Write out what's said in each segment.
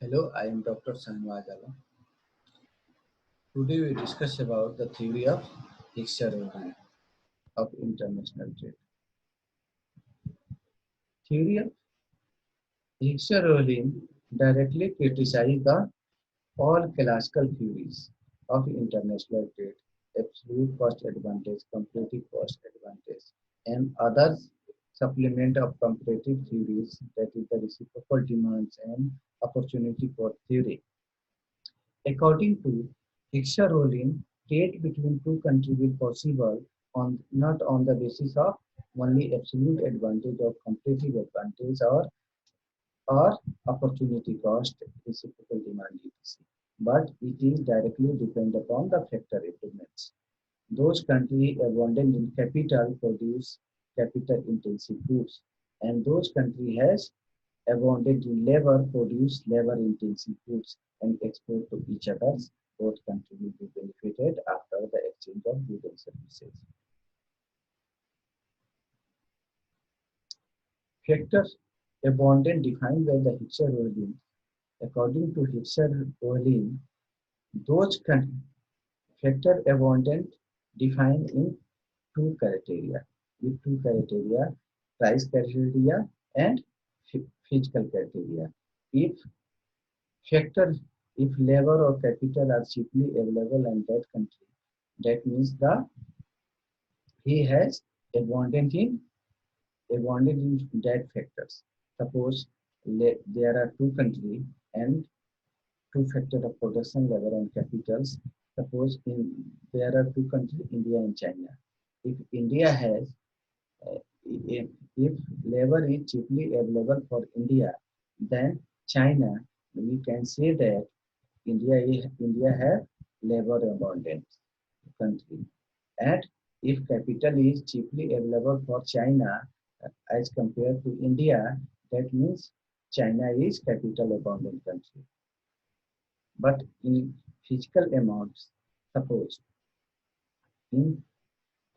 Hello, I am Dr. Sanwaj Alam. Today we discuss about the theory of Hicks-Rowling of international trade. Theory of Hicks-Rowling directly criticizes the all classical theories of international trade, absolute cost advantage, comparative cost advantage, and others supplement of comparative theories, that is the reciprocal demands and opportunity cost theory. According to Hicks-Rowling, trade between two countries will possible not on the basis of only absolute advantage or competitive advantage or opportunity cost, reciprocal demand, etc. But it is directly depend upon the factor improvements. Those countries abundant in capital produce capital intensive goods, and those countries has abundant in labor produce labor intensive goods and export to each other. Both countries will be benefited after the exchange of goods and services. Factors abundant defined by the Hicks-Rowling. According to Hicks-Rowling, those factor abundant defined in two criteria, with two criteria, price criteria and physical criteria. If factor, if labor or capital are cheaply available in that country, that means the he has abundant in that factors. Suppose there are two countries and two factor of production, labor and capitals. Suppose there are two countries, India and China. If India has if, if labor is cheaply available for India, then China, we can say that India has labor abundant country. And if capital is cheaply available for China as compared to India, that means China is capital abundant country. But in physical amounts, suppose in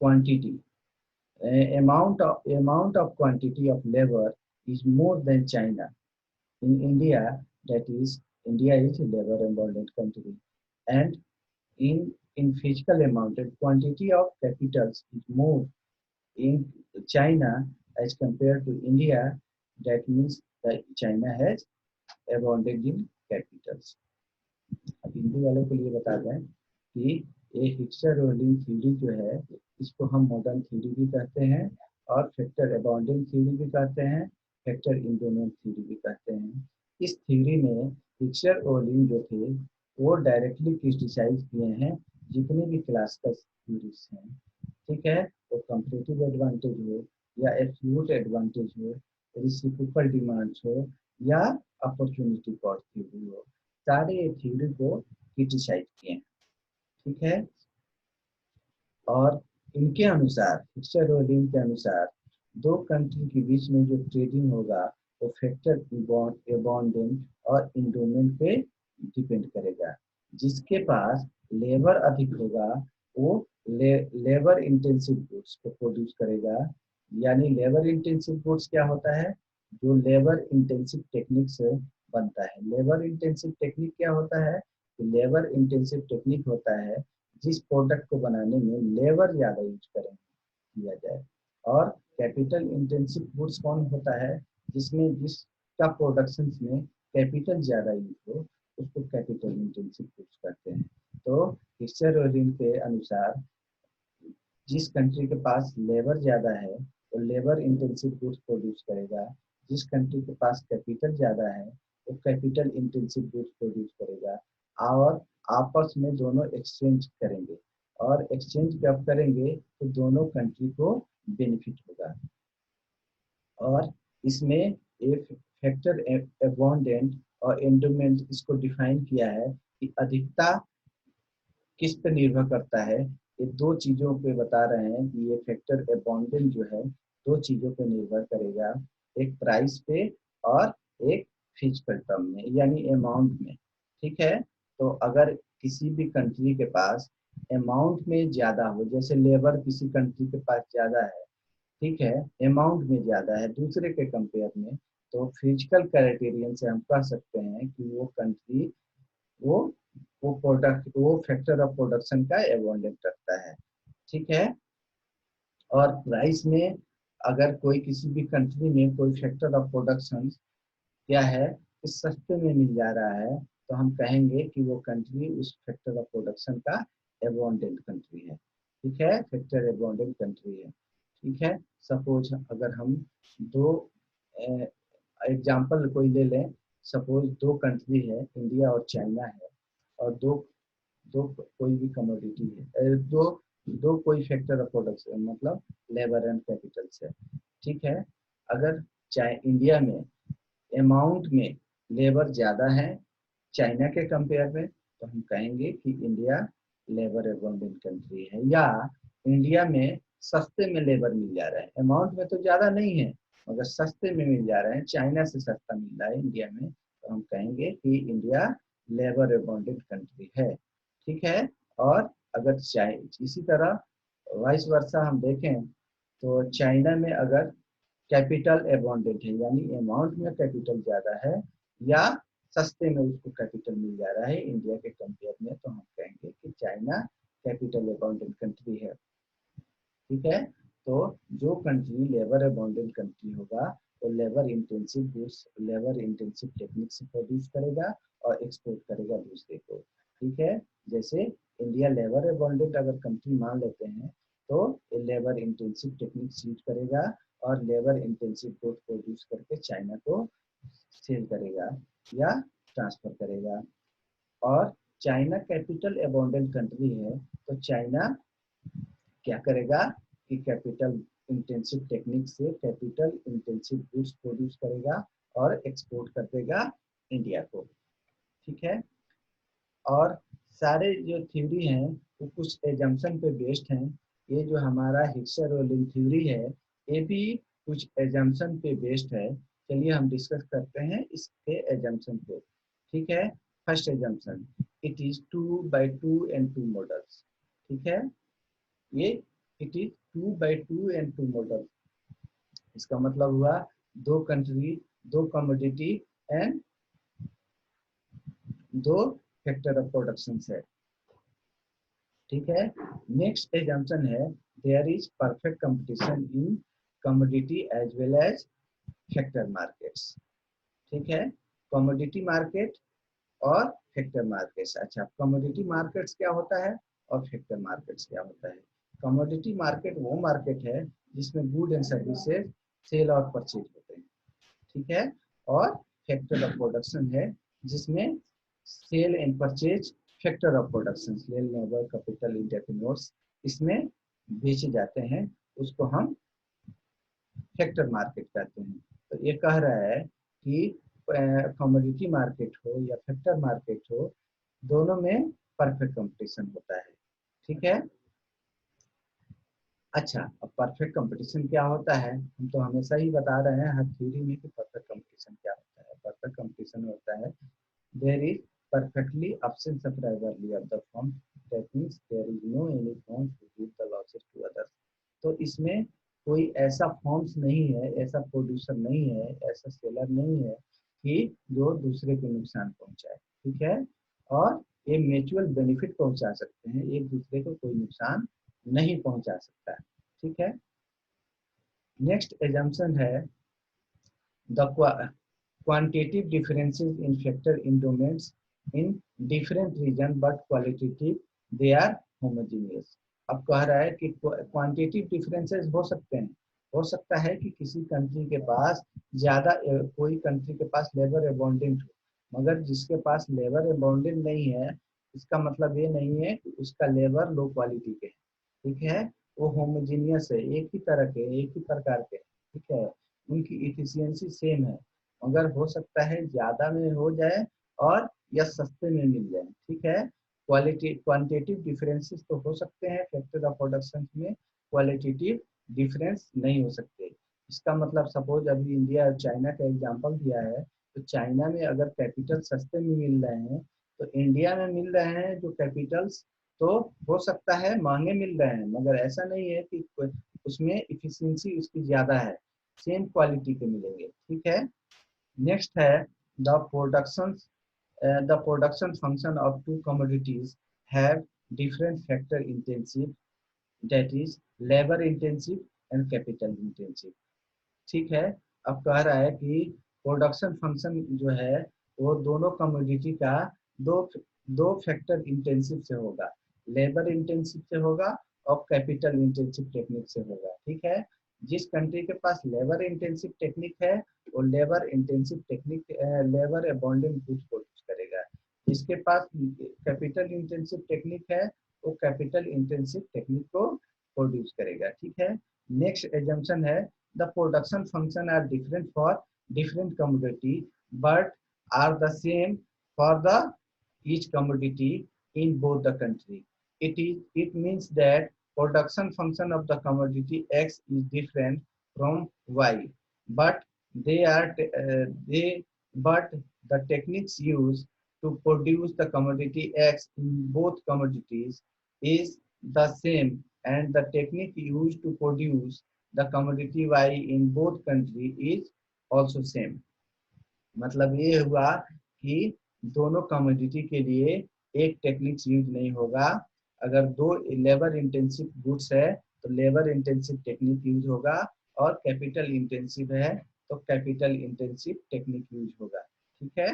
quantity, amount of quantity of labor is more than China. In India, that is India is a labor abundant country, and in physical amount, the quantity of capitals is more in China as compared to India. That means that China has abundant in capitals. अब हिंदी वालों के लिए बता दें कि ये हिक्सर rolling theory जो है, इसको हम मॉडर्न थ्योरी भी कहते हैं और फैक्टर अबाउंडेंट थ्योरी भी कहते हैं, फैक्टर इंडोमेंट थ्योरी भी कहते हैं। इस थ्योरी में हिक्सर रोलिंग जो थे वो डायरेक्टली क्रिटिसाइज किए हैं जितने भी क्लासिकल थ्योरीज हैं, ठीक है, वो कंपैरेटिव एडवांटेज हो या एब्सोल्यूट एडवांटेज हो, रेसिप्रोकल डिमांड्स हो या अपॉर्चुनिटी कॉस्ट थ्योरी हो, सारे थ्योरी को क्रिटिसाइज किए हैं, ठीक है। और इनके अनुसार, हिक्सर-रोलिंग के अनुसार, दो कंट्री के बीच में जो ट्रेडिंग होगा वो फैक्टर अबाउंडेंट और इंडोमेंट पे डिपेंड करेगा। जिसके पास लेबर अधिक होगा वो लेबर इंटेंसिव गुड्स को प्रोड्यूस करेगा। यानी लेबर इंटेंसिव गुड्स क्या होता है? जो लेबर इंटेंसिव टेक्निक से बनता है। लेबर इंटेंसिव टेक्निक क्या होता है? लेबर इंटेंसिव टेक्निक होता है जिस प्रोडक्ट को बनाने में लेबर ज्यादा यूज करें किया जाए। और कैपिटल इंटेंसिव गुड्स कौन होता है? जिसमें जिसका प्रोडक्शन में कैपिटल ज्यादा यूज हो उसको कैपिटल इंटेंसिव गुड्स कहते हैं। तो हिक्सर-रोलिंग के अनुसार जिस कंट्री के पास लेबर ज्यादा है वो लेबर इंटेंसिव गुड्स प्रोड्यूस करेगा, जिस कंट्री के पास कैपिटल ज्यादा है वो कैपिटल इंटेंसिव गुड्स प्रोड्यूस करेगा। और आपस में दोनों एक्सचेंज करेंगे, और एक्सचेंज कब करेंगे तो दोनों कंट्री को बेनिफिट होगा। और इसमें एक फैक्टर अबाउंडेंट और एंडोमेंट इसको डिफाइन किया है कि अधिकता किस पे निर्भर करता है। ये दो चीजों पे बता रहे हैं कि ये फैक्टर अबाउंडेंट जो है दो चीजों पे निर्भर करेगा, एक प्राइस पे और एक फिजिकल टर्म में यानी अमाउंट में, ठीक है। तो अगर किसी भी कंट्री के पास अमाउंट में ज्यादा हो, जैसे लेबर किसी कंट्री के पास ज्यादा है ठीक है, अमाउंट में ज्यादा है दूसरे के कंपेयर में, तो फिजिकल क्राइटेरियन से हम कह सकते हैं कि वो कंट्री वो वो फैक्टर ऑफ प्रोडक्शन का एबंडेंट रखता है। ठीक है, और प्राइस में अगर कोई किसी भी कंट्री में कोई फैक्टर ऑफ प्रोडक्शन क्या है कि सस्ते में मिल जा रहा है, तो हम कहेंगे कि वो कंट्री उस फैक्टर ऑफ प्रोडक्शन का एबंडेंट कंट्री है। ठीक है, फैक्टर एबंडेंट कंट्री है। ठीक है, सपोज अगर हम दो एग्जांपल कोई ले लें, सपोज दो कंट्री है, इंडिया और चाइना है, और दो दो कोई भी कमोडिटी है, दो दो कोई फैक्टर ऑफ प्रोडक्शन मतलब लेबर एंड कैपिटल से। ठीक है, अगर चाहे इंडिया में अमाउंट में लेबर ज़्यादा है चाइना के कंपेयर में, तो हम कहेंगे कि इंडिया लेबर एबंडेंट कंट्री है। या इंडिया में सस्ते में लेबर मिल जा रहा है, अमाउंट में तो ज़्यादा नहीं है मगर सस्ते में मिल जा रहे हैं, चाइना से सस्ता मिल रहा है इंडिया में, तो हम कहेंगे कि इंडिया लेबर एबंडेंट कंट्री है। ठीक है, और अगर इसी तरह वाइस वर्सा हम देखें तो चाइना में अगर कैपिटल एबंडेंट है यानी अमाउंट में कैपिटल ज़्यादा है, या सस्ते में उसको कैपिटल मिल जा रहा है इंडिया के कंपेयर में, तो हम कहेंगे कि चाइना कैपिटल अबाउंडेंट कंट्री है। ठीक है, तो जो कंट्री लेबर अबाउंडेंट कंट्री होगा वो labour intensive goods labour intensive technique से प्रोड्यूस करेगा और एक्सपोर्ट करेगा दूसरे को। ठीक है, जैसे इंडिया लेबर अबाउंडेंट अगर कंट्री मान लेते हैं, तो लेबर इंटेंसिव टेक्निक यूज करेगा और लेबर इंटेंसिव गुड प्रोड्यूस करके चाइना को सेल करेगा या ट्रांसफर करेगा। और चाइना कैपिटल अबाउंडेंट कंट्री है, तो चाइना क्या करेगा कि कैपिटल इंटेंसिव टेक्निक से कैपिटल इंटेंसिव गुड्स प्रोड्यूस करेगा और एक्सपोर्ट कर देगा इंडिया को। ठीक है, और सारे जो थ्योरी हैं वो कुछ एजम्पशन पे बेस्ड हैं। ये जो हमारा हिक्सर रोलिंग थ्योरी है ये भी कुछ एजम्पशन पे बेस्ड है। चलिए हम डिस्कस करते हैं इसके एजम्पशन को। ठीक है, first assumption, it is 2 by 2 and 2 models. ठीक है, ये it is 2 by 2 and 2 model, इसका मतलब हुआ दो कंट्री, दो कमोडिटी एंड दो फैक्टर ऑफ प्रोडक्शन है। ठीक है, नेक्स्ट एजम्पशन है there is perfect competition in commodity as well as factor markets. ठीक है, कमोडिटी मार्केट और फैक्टर मार्केट्स। अच्छा, कमोडिटी मार्केट्स क्या होता है और फैक्टर मार्केट्स क्या होता है? कमोडिटी मार्केट वो मार्केट है जिसमें गुड एंड सर्विसेज सेल और परचेज होते हैं। ठीक है, और फैक्टर ऑफ प्रोडक्शन है जिसमें sale and purchase factor of production sale labour capital इंडेफिनोट्स इसमें बेचे जाते हैं, उसको हम फैक्टर मार्केट कहते हैं। तो ये कह रहा है कि कमोडिटी मार्केट हो या फैक्टर मार्केट हो, दोनों में परफेक्ट कंपटीशन होता है। ठीक है, अच्छा, अब परफेक्ट कंपटीशन क्या होता है? हम तो हमेशा ही बता रहे हैं हर थ्योरी में कि परफेक्ट कंपटीशन क्या होता है। परफेक्ट कंपटीशन होता है there is perfectly absence of rivalry of the firm, that means there is no any firm to give the losses to others। तो इसमें कोई ऐसा फॉर्म्स नहीं है, ऐसा प्रोड्यूसर नहीं है, ऐसा सेलर नहीं है कि जो दूसरे को नुकसान पहुंचाए। ठीक है, और ये म्यूचुअल बेनिफिट पहुंचा सकते हैं, एक दूसरे को कोई नुकसान नहीं पहुंचा सकता। ठीक है, नेक्स्ट एजम्पशन है the quantitative differences in factor in domains in different region but qualitative they are homogeneous। अब कह रहा है कि क्वांटिटेटिव डिफरेंसेस हो सकते हैं, हो सकता है कि किसी कंट्री के पास ज्यादा कोई कंट्री के पास लेबर अबाउंडेंट हो, मगर जिसके पास लेबर अबाउंडेंट नहीं है इसका मतलब ये नहीं है कि उसका लेबर लो क्वालिटी के है। ठीक है, वो होमोजीनियस है, एक ही तरह के, एक ही प्रकार के। ठीक है, उनकी इफिशियंसी सेम है, मगर हो सकता है ज्यादा में हो जाए और या सस्ते में मिल जाए। ठीक है, क्वालिटी क्वांटिटेटिव डिफरेंसेस तो हो सकते हैं फैक्टर ऑफ प्रोडक्शन में, क्वालिटेटिव डिफरेंस नहीं हो सकते। इसका मतलब सपोज अभी इंडिया और चाइना का एग्जांपल दिया है, तो चाइना में अगर कैपिटल सस्ते में मिल रहे हैं तो इंडिया में मिल रहे हैं जो कैपिटल्स तो हो सकता है महंगे मिल रहे हैं, मगर ऐसा नहीं है कि उसमें इफिशियंसी उसकी ज्यादा है, सेम क्वालिटी के मिलेंगे। ठीक है। नेक्स्ट है the production the production function of two commodities have different factor intensive, that is labor intensive and capital intensive। ठीक है। अब कह रहा है कि प्रोडक्शन फंक्शन जो है वो दोनों कमोडिटी का दो दो फैक्टर इंटेंसिव से होगा, लेबर इंटेंसिव से होगा और कैपिटल इंटेंसिव टेक्निक से होगा। ठीक है। जिस कंट्री के पास लेबर इंटेंसिव टेक्निक है वो labour intensive technique labour abundant goods produce करेगा, जिसके पास कैपिटल इंटेंसिव टेक्निक है वो कैपिटल इंटेंसिव टेक्निक को प्रोड्यूस करेगा। ठीक है। नेक्स्ट एजम्पशन है the production function are different for different commodity but are the same for the each commodity in both the country। It means that production function of the commodity X is different from Y, but but the techniques used to produce the commodity X in both commodities is the same, and the technique used to produce the commodity Y in both country is also same। मतलब ये हुआ कि दोनों commodity के लिए एक techniques use नहीं होगा। अगर दो लेबर इंटेंसिव गुड्स है तो लेबर इंटेंसिव टेक्निक यूज होगा, और कैपिटल इंटेंसिव है तो कैपिटल इंटेंसिव टेक्निक यूज होगा। ठीक है।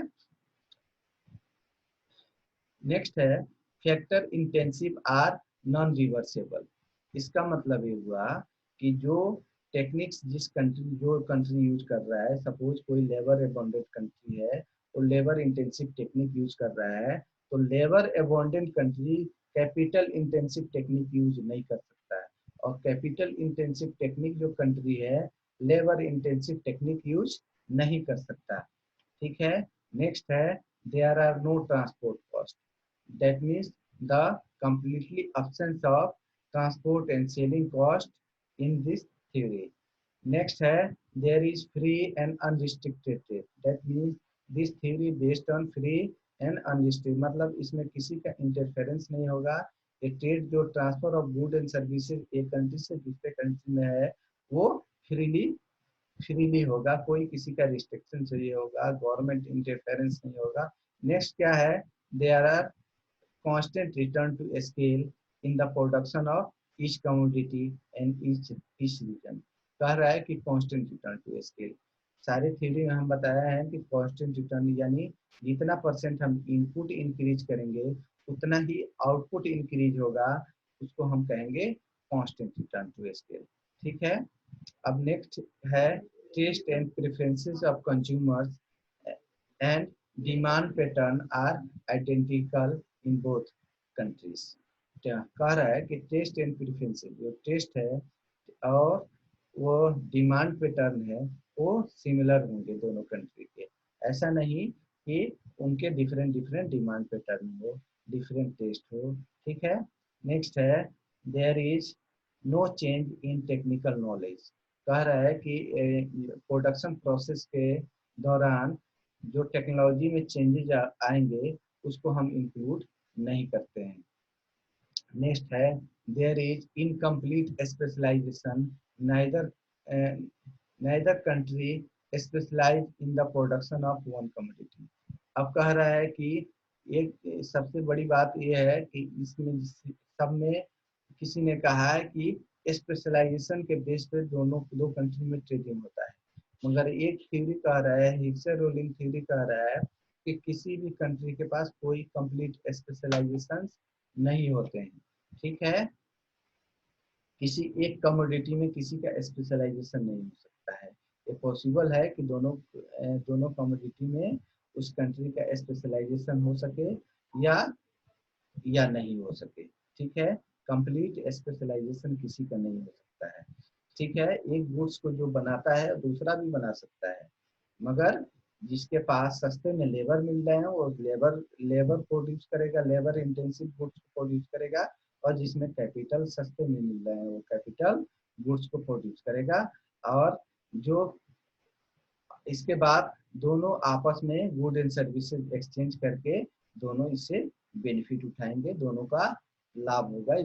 नेक्स्ट है factor intensive are non reversible. इसका मतलब ये हुआ कि जो टेक्निक्स जो कंट्री यूज कर रहा है, सपोज कोई लेबर अबंडेंट कंट्री है वो लेबर इंटेंसिव टेक्निक यूज कर रहा है, तो labour abundant country capital intensive technique use नहीं कर सकता है, और कैपिटल इंटेंसिव टेक्निक जो कंट्री है लेबर इंटेंसिव टेक्निक यूज नहीं कर सकता। ठीक है। नेक्स्ट है there are no transport cost, that means the completely absence of transport and selling cost in this theory। Next है there is free and unrestricted trade, that means this theory based on free and unrestricted, मतलब इसमें किसी का interference नहीं होगा। ये trade जो transfer of good and services एक कंट्री से दूसरे कंट्री में है वो फ्रीली होगा, कोई किसी का रिस्ट्रिक्शन चाहिए होगा, गवर्नमेंट इंटरफेरेंस नहीं होगा। नेक्स्ट क्या है there are constant return to scale in the production of each commodity and each region। कह रहा है कि constant return to scale, सारे थ्योरी में हम बताया है कि constant return यानी जितना परसेंट हम इनपुट इंक्रीज करेंगे उतना ही आउटपुट इंक्रीज होगा, उसको हम कहेंगे constant return to scale। ठीक है। अब नेक्स्ट है taste and preferences of consumers and demand pattern are identical in both countries. कह रहा है कि टेस्ट एंड प्रेफरेंसेस जो टेस्ट है और वो डिमांड पैटर्न है वो सिमिलर होंगे दोनों कंट्री के, ऐसा नहीं कि उनके डिफरेंट डिफरेंट डिमांड पैटर्न हो, डिफरेंट टेस्ट हो। ठीक है। नेक्स्ट है there is no change in technical knowledge. कह रहा है कि प्रोडक्शन प्रोसेस के दौरान जो टेक्नोलॉजी में चेंजेज आएंगे उसको हम इंक्लूड नहीं करते हैं। नेक्स्ट है there is incomplete specialization, neither neither country specialize in the production of one commodity. अब कह रहा है कि एक सबसे बड़ी बात यह है कि इसमें सब में किसी ने कहा है कि स्पेशलाइजेशन के बेस पे दोनों दो कंट्री में ट्रेडिंग होता है, मगर एक थ्योरी कह रहा है, हिक्सर रोलिंग थ्योरी कह रहा है कि किसी भी कंट्री के पास कोई कंप्लीट स्पेशलाइजेशन नहीं होते हैं। ठीक है। किसी एक कमोडिटी में किसी का स्पेशलाइजेशन नहीं हो सकता है, ये पॉसिबल है कि दोनों कमोडिटी में उस कंट्री का स्पेशलाइजेशन हो सके या नहीं हो सके। ठीक है। कंप्लीट स्पेशलाइजेशन किसी का नहीं हो सकता है। ठीक है। एक गुड्स को जो बनाता है दूसरा भी बना सकता है, मगर जिसके पास सस्ते में लेबर मिल रहे हैं वो लेबर प्रोड्यूस करेगा, लेबर इंटेंसिव गुड्स को प्रोड्यूस करेगा, और जिसमें कैपिटल सस्ते में मिल रहे हैं वो कैपिटल गुड्स को प्रोड्यूस करेगा। और जो इसके बाद दोनों आपस में गुड एंड सर्विसेज एक्सचेंज करके दोनों इससे बेनिफिट उठाएंगे, दोनों का लाभ होगा।